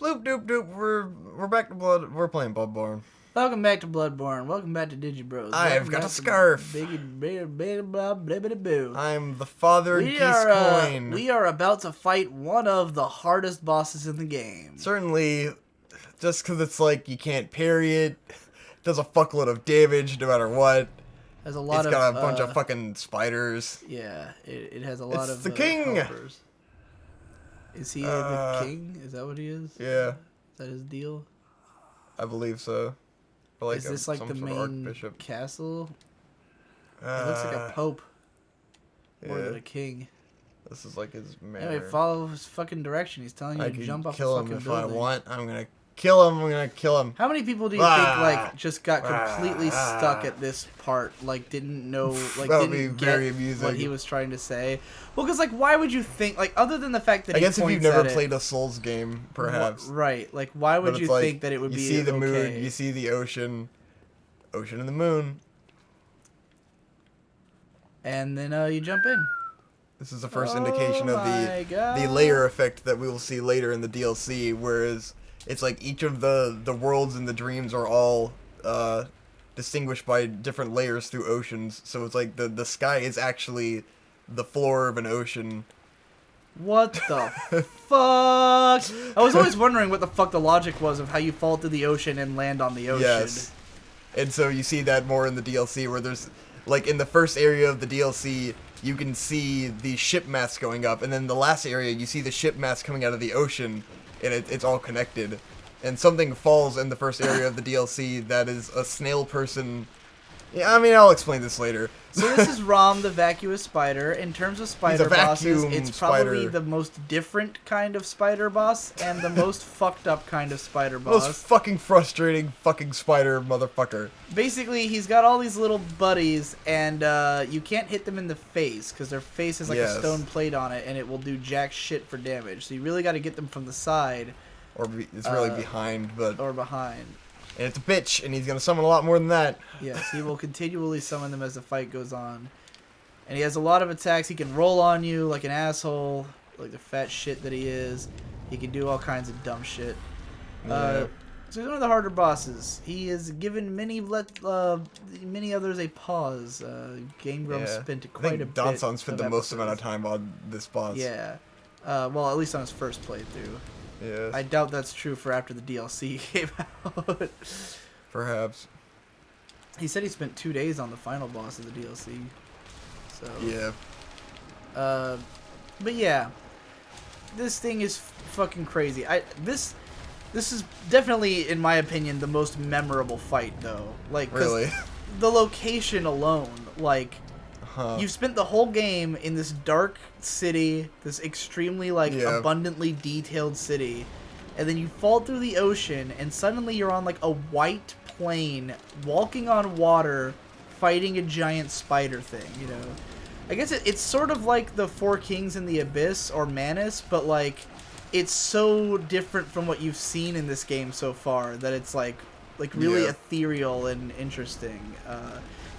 Bloop doop doop. We're back to Blood. We're playing Bloodborne. Welcome back to Bloodborne. Welcome back to Digi Bros. I've got a scarf. I'm the father geese coin. We are about to fight one of the hardest bosses in the game. Certainly, just because it's like you can't parry it, does a fuckload of damage no matter what. Has a lot It's got a bunch of fucking spiders. Yeah, it has a lot It's of the king. helpers. Is he the king? Is that what he is? Yeah. Is that his deal? I believe so. Like is this like the main castle? It looks like a pope. More than a king. This is like his manor. Anyway, follow his fucking direction. He's telling you to jump off the fucking building. Kill him if I want. I'm gonna kill him. I'm gonna kill him. How many people do you think like just got completely stuck at this part? Like didn't know, like didn't get what he was trying to say? Well, because like, why would you think like other than the fact that I guess if you've never played a Souls game, perhaps right? Like, why would you think that it would be? You see the moon, you see the ocean and the moon, and then you jump in. This is the first indication of the layer effect that we will see later in the DLC. Whereas it's like each of the worlds and the dreams are all distinguished by different layers through oceans. So it's like the sky is actually the floor of an ocean. What the fuck? I was always wondering what the fuck the logic was of how you fall through the ocean and land on the ocean. Yes. And so you see that more in the DLC where there's, like in the first area of the DLC, you can see the ship masts going up. And then the last area, you see the ship masts coming out of the ocean. And it's all connected. And something falls in the first area of the DLC that is a snail person. Yeah, I mean, I'll explain this later. So this is Rom, the vacuous spider. In terms of spider bosses, it's probably the most different kind of spider boss and the most fucked up kind of spider boss. Most fucking frustrating fucking spider motherfucker. Basically, he's got all these little buddies, and you can't hit them in the face because their face has like a stone plate on it, and it will do jack shit for damage. So you really got to get them from the side. Or it's really behind, but... Or behind. And it's a bitch, and he's going to summon a lot more than that. Yes, he will continually summon them as the fight goes on. And he has a lot of attacks. He can roll on you like an asshole, like the fat shit that he is. He can do all kinds of dumb shit. Yeah. So he's one of the harder bosses. He has given many others a pause. Game Grumps spent quite a bit. Donson spent the most amount of time on this boss. Yeah. Well, at least on his first playthrough. Yes. I doubt that's true for after the DLC came out. Perhaps. He said he spent 2 days on the final boss of the DLC. So. Yeah. But yeah, this thing is fucking crazy. This is definitely, in my opinion, the most memorable fight though. Like, really, the location alone, like. You've spent the whole game in this dark city, this extremely, abundantly detailed city, and then you fall through the ocean, and suddenly you're on, a white plane, walking on water, fighting a giant spider thing, you know? I guess it's sort of like the Four Kings in the Abyss, or Manus, but, it's so different from what you've seen in this game so far, that it's, really ethereal and interesting,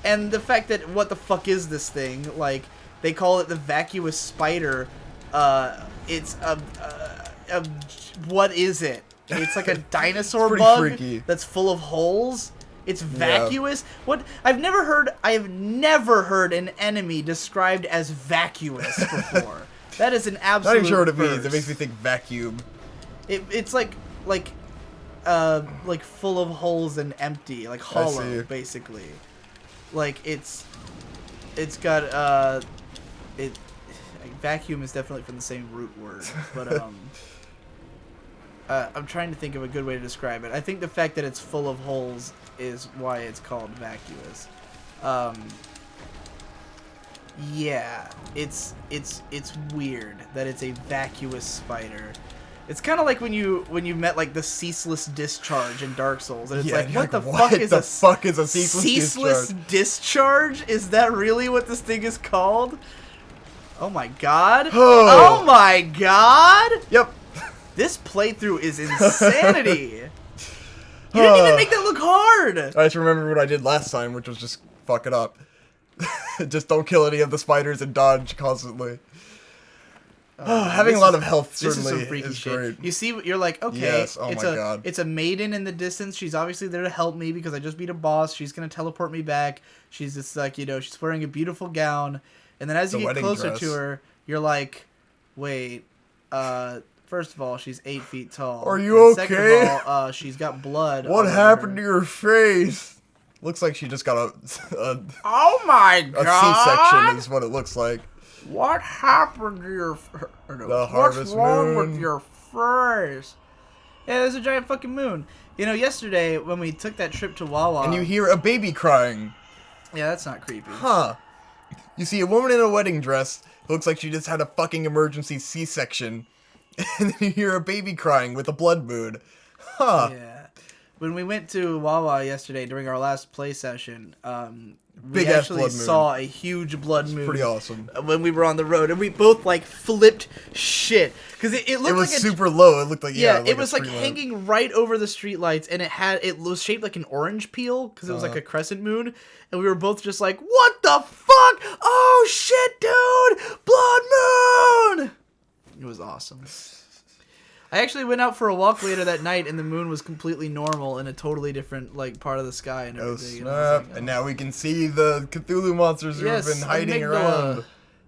and the fact that, what the fuck is this thing? They call it the vacuous spider. It's what is it? It's like a dinosaur bug freaky. That's full of holes. It's vacuous. Yeah. What? I have never heard an enemy described as vacuous before. That is an absolute. Not even sure what it first. means. It makes me think vacuum. It's like full of holes and empty, like hollow, basically. It's got vacuum is definitely from the same root word, but I'm trying to think of a good way to describe it. I think the fact that it's full of holes is why it's called vacuous. Yeah, it's weird that it's a vacuous spider. It's kind of like when you met the ceaseless discharge in Dark Souls, and it's what the fuck is a ceaseless discharge? Is that really what this thing is called? Oh my god! Oh my god! Yep. This playthrough is insanity. You didn't even make that look hard. I just remember what I did last time, which was just fuck it up. Just don't kill any of the spiders and dodge constantly. Having a lot of health this certainly is some freaky is shit. great. You see, you're like, okay, Yes, oh my God. It's a maiden in the distance. She's obviously there to help me because I just beat a boss. She's gonna teleport me back. She's just like, she's wearing a beautiful gown. And then as you get closer dress. to her, you're like, wait, first of all, she's 8 feet tall. Are you and okay? Second of all, she's got blood. What happened to your face? Looks like she just got a Oh my God! C-section is what it looks like. What happened to your... The harvest What's wrong moon. with your face? Yeah, there's a giant fucking moon. Yesterday, when we took that trip to Wawa... And you hear a baby crying. Yeah, that's not creepy. Huh. You see a woman in a wedding dress. Looks like she just had a fucking emergency C-section. And then you hear a baby crying with a blood moon. Huh. Yeah. When we went to Wawa yesterday during our last play session, we Big-ass actually blood moon. saw a huge blood moon. Pretty awesome. When we were on the road, and we both like flipped shit because it looked It was like super low. It looked like it was like hanging right over the streetlights, and it was shaped like an orange peel because it was like a crescent moon, and we were both just like, "What the fuck? Oh shit, dude! Blood moon!" It was awesome. I actually went out for a walk later that night, and the moon was completely normal in a totally different part of the sky and everything. Snap! And now we can see the Cthulhu monsters who have been hiding around.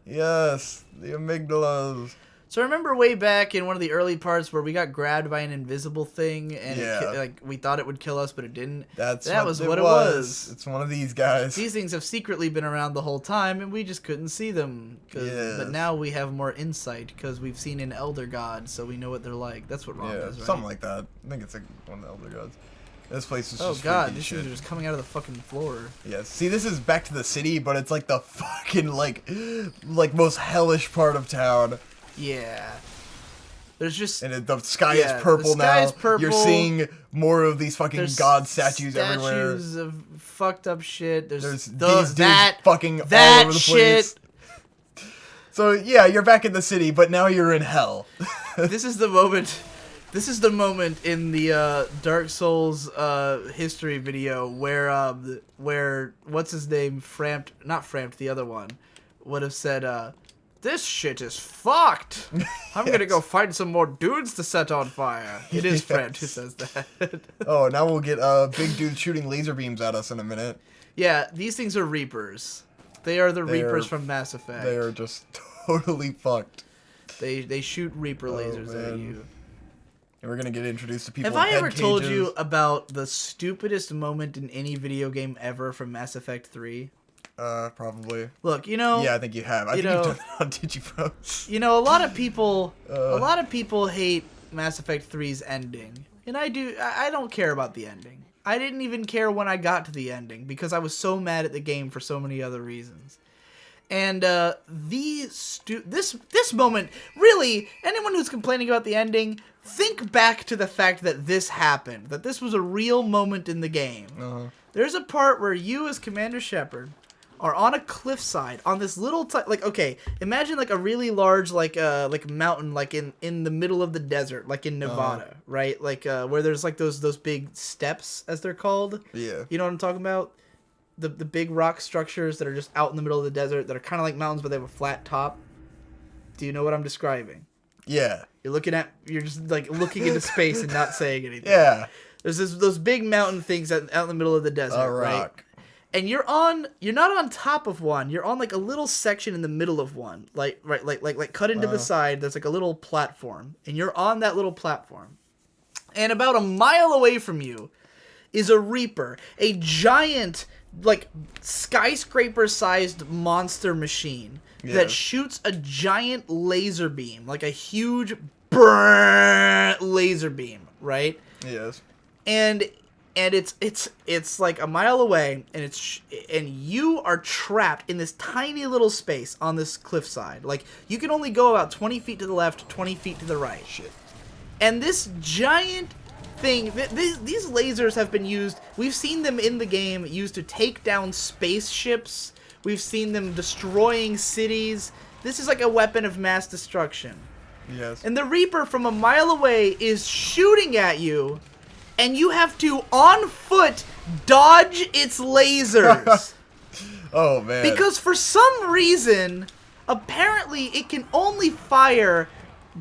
Yes, the amygdalas. So I remember way back in one of the early parts where we got grabbed by an invisible thing, and we thought it would kill us, but it didn't. That was what it was. It's one of these guys. These things have secretly been around the whole time, and we just couldn't see them. Yes. But now we have more insight because we've seen an elder god, so we know what they're like. That's what Ron does, right? Something like that. I think it's like one of the elder gods. This place is just god, these shit. things are just coming out of the fucking floor. Yes. See, this is back to the city, but it's like the fucking like most hellish part of town. Yeah. There's just... And the sky is purple now. Is purple. You're seeing more of these fucking god statues everywhere. Statues of fucked up shit. There's these dudes fucking all over the shit. place. So, yeah, you're back in the city, but now you're in hell. This is the moment... This is the moment in the Dark Souls history video where what's his name, not Framped, the other one, would have said, "This shit is fucked. I'm gonna go find some more dudes to set on fire." It is Framped who says that. Oh, now we'll get big dudes shooting laser beams at us in a minute. Yeah, these things are Reapers. They are the Reapers from Mass Effect. They are just totally fucked. They shoot Reaper lasers at you. And we're gonna get introduced to people. Have I ever told you about the stupidest moment in any video game ever from Mass Effect 3? Probably. Look, Yeah, I think you have. I think you've done that on Digi. A lot of people hate Mass Effect 3's ending. And I don't care about the ending. I didn't even care when I got to the ending because I was so mad at the game for so many other reasons. And this moment, really, anyone who's complaining about the ending, think back to the fact that this happened, that this was a real moment in the game. There's a part where you as Commander Shepard are on a cliffside on this little imagine like a really large like mountain like in the middle of the desert, like in Nevada, right? Like where there's like those big steps, as they're called. Yeah. You know what I'm talking about? The big rock structures that are just out in the middle of the desert that are kind of like mountains but they have a flat top. Do you know what I'm describing? Yeah. You're just like looking into space and not saying anything. Yeah. There's those big mountain things out in the middle of the desert, right? And you're not on top of one. You're on like a little section in the middle of one, like cut into the side. There's like a little platform, and you're on that little platform. And about a mile away from you is a Reaper, a giant, like skyscraper-sized monster machine that shoots a giant laser beam, like a huge laser beam, right? Yes. And it's like a mile away, and you are trapped in this tiny little space on this cliffside. Like, you can only go about 20 feet to the left, 20 feet to the right. Shit. And this giant thing, these lasers have been used, we've seen them in the game used to take down spaceships. We've seen them destroying cities. This is like a weapon of mass destruction. Yes. And the Reaper from a mile away is shooting at you, and you have to, on foot, dodge its lasers. Oh, man. Because for some reason, apparently it can only fire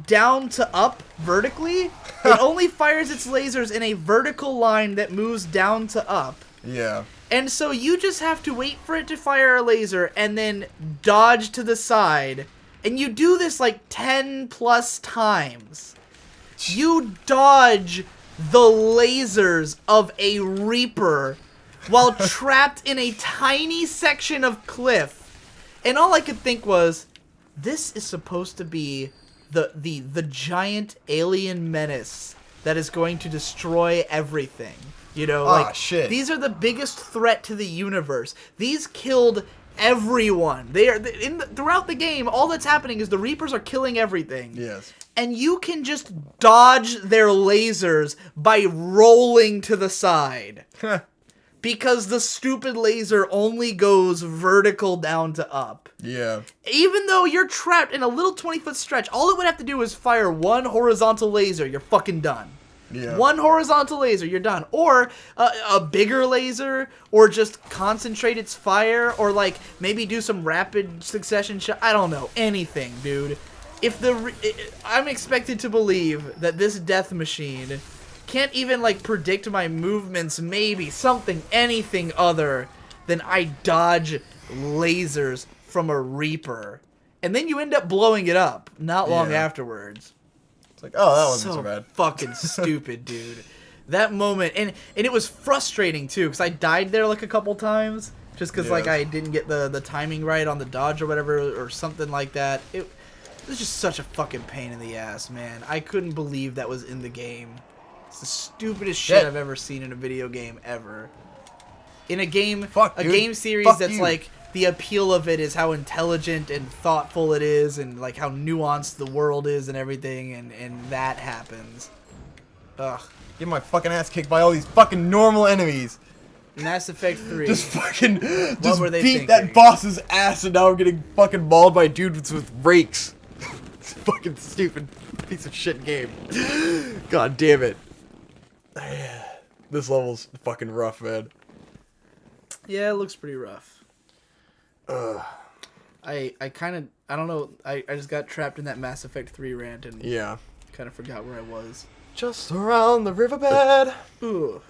down to up vertically. It only fires its lasers in a vertical line that moves down to up. Yeah. And so you just have to wait for it to fire a laser and then dodge to the side. And you do this like 10 plus times. You dodge the lasers of a Reaper while trapped in a tiny section of cliff. And all I could think was, this is supposed to be the giant alien menace that is going to destroy everything. You know, like, shit. These are the biggest threat to the universe. These killed everyone. Throughout the game, all that's happening is the Reapers are killing everything. Yes. And you can just dodge their lasers by rolling to the side. Because the stupid laser only goes vertical down to up. Yeah. Even though you're trapped in a little 20-foot stretch, all it would have to do is fire one horizontal laser, you're fucking done. Yeah. One horizontal laser, you're done. Or a bigger laser, or just concentrate its fire, or like maybe do some rapid succession shot. I don't know. Anything, dude. I'm expected to believe that this death machine can't even like predict my movements, maybe something, anything other than I dodge lasers from a Reaper. And then you end up blowing it up not long afterwards. Like, oh, that wasn't so bad. Fucking stupid, dude. That moment, and it was frustrating too, because I died there like a couple times, just because like I didn't get the timing right on the dodge or whatever, or something like that. It was just such a fucking pain in the ass, man. I couldn't believe that was in the game. It's the stupidest shit I've ever seen in a video game ever. In a game, game series that's like, the appeal of it is how intelligent and thoughtful it is, and like how nuanced the world is and everything, and that happens. Ugh. Get my fucking ass kicked by all these fucking normal enemies. Mass Effect 3. Just fucking were they beat thinking? that boss's ass, and now I'm getting fucking mauled by dudes with rakes. It's a fucking stupid piece of shit game. God damn it. This level's fucking rough, man. Yeah, it looks pretty rough. I don't know, I just got trapped in that Mass Effect 3 rant and kind of forgot where I was. Just around the riverbed. Ooh.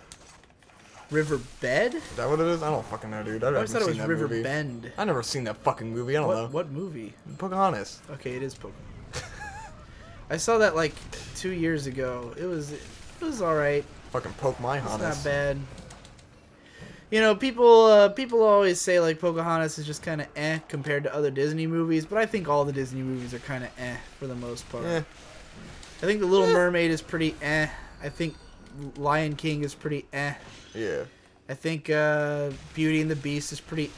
Riverbed? Is that what it is? I don't fucking know, dude. I always thought it was River Bend. I never seen that fucking movie. I don't know. What movie? Pocahontas. Okay, it is Pokemon. I saw that like 2 years ago. It was alright. Fucking poke my Honest. It's not bad. You know, people always say like Pocahontas is just kind of compared to other Disney movies, but I think all the Disney movies are kind of for the most part. I think The Little Mermaid is pretty I think Lion King is pretty Yeah. I think Beauty and the Beast is pretty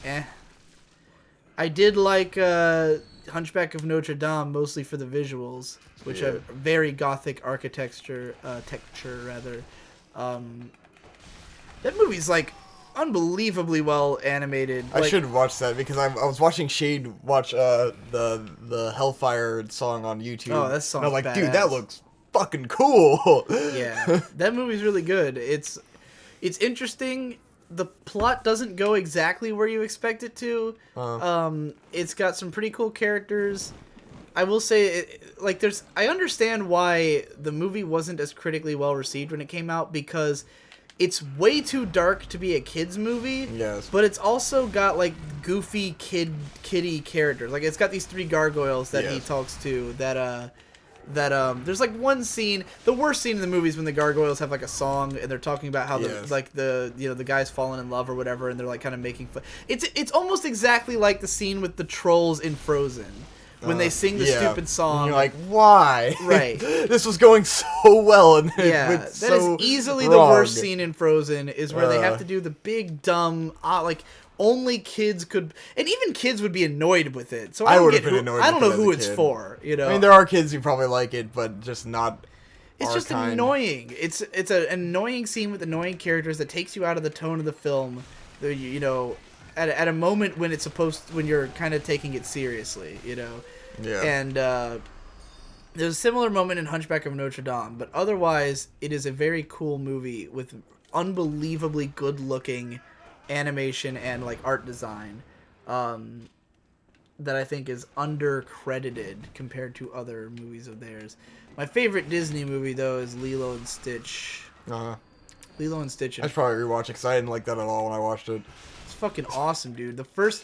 I did like Hunchback of Notre Dame mostly for the visuals, which are very gothic architecture, texture rather. That movie's like unbelievably well animated. I should watch that because I was watching Shade watch the Hellfire song on YouTube. Oh, that song's and I'm like, badass. dude, that looks fucking cool. Yeah, that movie's really good. It's interesting. The plot doesn't go exactly where you expect it to. It's got some pretty cool characters. I will say, I understand why the movie wasn't as critically well received when it came out, because it's way too dark to be a kid's movie. Yes. But it's also got like goofy kitty characters. Like it's got these 3 gargoyles that he talks to that there's like one scene, the worst scene in the movie is when the gargoyles have like a song and they're talking about how the guy's fallen in love or whatever, and they're like kind of making fun. It's almost exactly like the scene with the trolls in Frozen. When they sing the stupid song. And you're like, why? Right. This was going so well. And that is easily the worst scene in Frozen, is where they have to do the big, dumb, like, only kids could... And even kids would be annoyed with it. So I would have been annoyed with it. I don't know who it's for, you know? I mean, there are kids who probably like it, but just not It's just annoying. It's an annoying scene with annoying characters that takes you out of the tone of the film, you know, at a moment when when you're kind of taking it seriously, you know? Yeah. And there's a similar moment in Hunchback of Notre Dame, but otherwise it is a very cool movie with unbelievably good looking animation and like art design. that I think is undercredited compared to other movies of theirs. My favorite Disney movie, though, is Lilo and Stitch. Lilo and Stitch. I should probably rewatch it because I didn't like that at all when I watched it. It's fucking awesome, dude. The first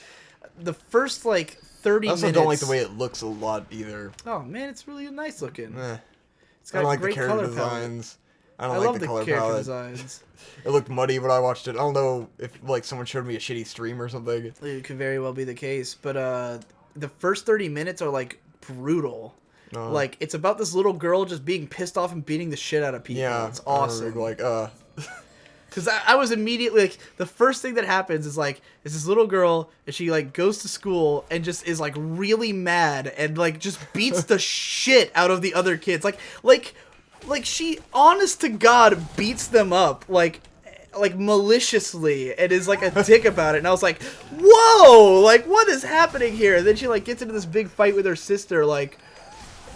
like 30 minutes. I also don't like the way it looks a lot either. Oh man, it's really nice looking. It's got I don't like great the character designs. I don't like the color palette. Designs. It looked muddy when I watched it. I don't know if like someone showed me a shitty stream or something. It could very well be the case, but the first 30 minutes are like brutal. Like it's about this little girl just being pissed off and beating the shit out of people. Yeah, it's awesome. Because I was immediately like, the first thing that happens is like, it's this little girl and she like goes to school and just is like really mad and like just beats the shit out of the other kids. Like she, honest to God, beats them up like maliciously and is like a dick about it. And I was like, whoa, like what is happening here? And then she like gets into this big fight with her sister. Like,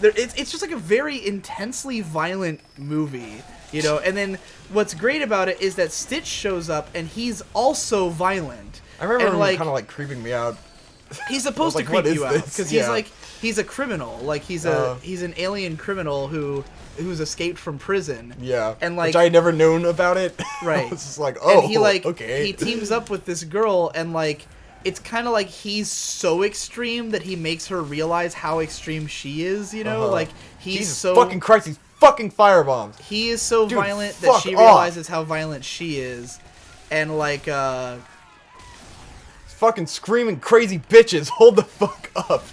it's just like a very intensely violent movie. You know, and then what's great about it is that Stitch shows up and he's also violent. I remember him kind of like creeping me out. He's supposed to creep you out because he's a criminal. Like he's an alien criminal who's escaped from prison. Yeah, and like which I had never known about it. Right. It's just like, oh, and okay. He teams up with this girl and like it's kind of like he's so extreme that he makes her realize how extreme she is. You know, like he's so fucking Christ. He's fucking firebombs. He is so violent that she realizes how violent she is, and like fucking screaming crazy bitches. Hold the fuck up.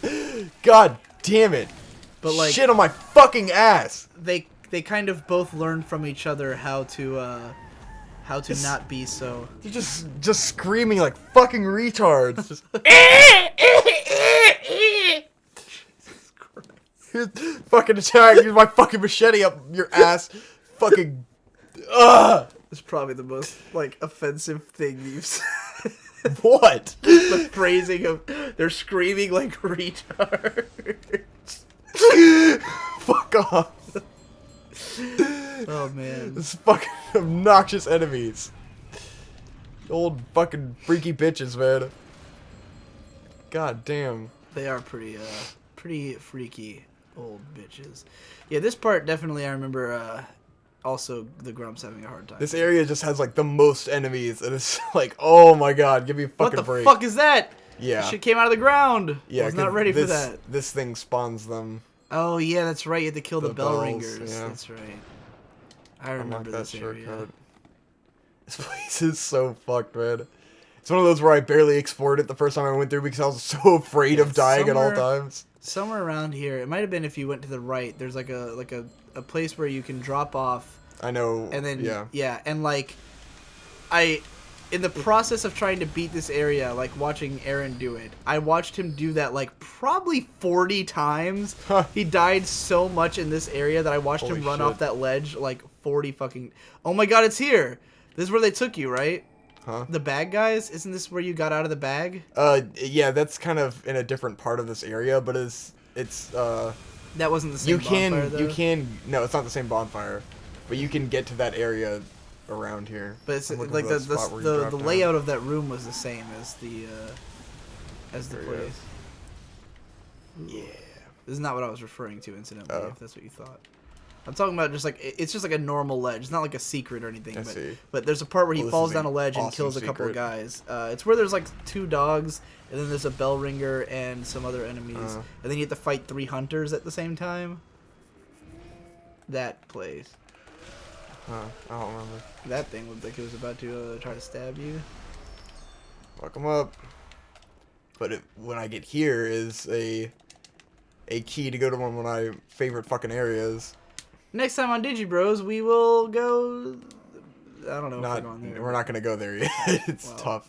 God damn it. But like shit on my fucking ass. They kind of both learn from each other how to not be so. You're just screaming like fucking retards. Just fucking attack, use my fucking machete up your ass. Fucking It's probably the most like offensive thing you've said. What? The phrasing of they're screaming like retards. Fuck off. Oh man. This fucking obnoxious enemies. Old fucking freaky bitches, man. God damn. They are pretty freaky old bitches. Yeah, this part definitely I remember also the Grumps having a hard time. This area just has like the most enemies and it's like, oh my god, give me a fucking break. What the fuck is that? Yeah. This shit came out of the ground. Yeah, I was not ready for that. This thing spawns them. Oh yeah, that's right. You had to kill the bell bells, ringers. Yeah. That's right. I remember this area. Shortcut. This place is so fucked, man. It's one of those where I barely explored it the first time I went through because I was so afraid of dying at all times. Somewhere around here, it might have been if you went to the right. There's like a place where you can drop off. I know. And then yeah, and like, in the process of trying to beat this area, like watching Aaron do it, I watched him do that like probably 40 times. He died so much in this area that I watched him run off that ledge like 40 fucking. Oh my god, it's here. This is where they took you, right? Huh? The bag guys? Isn't this where you got out of the bag? Yeah, that's kind of in a different part of this area, but it's that wasn't the same bonfire, though? No, it's not the same bonfire, but you can get to that area around here. But it's like the layout of that room was the same as the place. Yeah. This is not what I was referring to, incidentally, if that's what you thought. I'm talking about just like it's just like a normal ledge. It's not like a secret or anything. But there's a part where he falls down a ledge and kills a couple of guys. It's where there's like 2 dogs, and then there's a bell ringer and some other enemies, and then you have to fight 3 hunters at the same time. That place. I don't remember. That thing looked like it was about to try to stab you. Fuck him up. But when I get here is a key to go to one of my favorite fucking areas. Next time on Digi Bros, we will go. I don't know. We're not gonna go there yet. It's tough.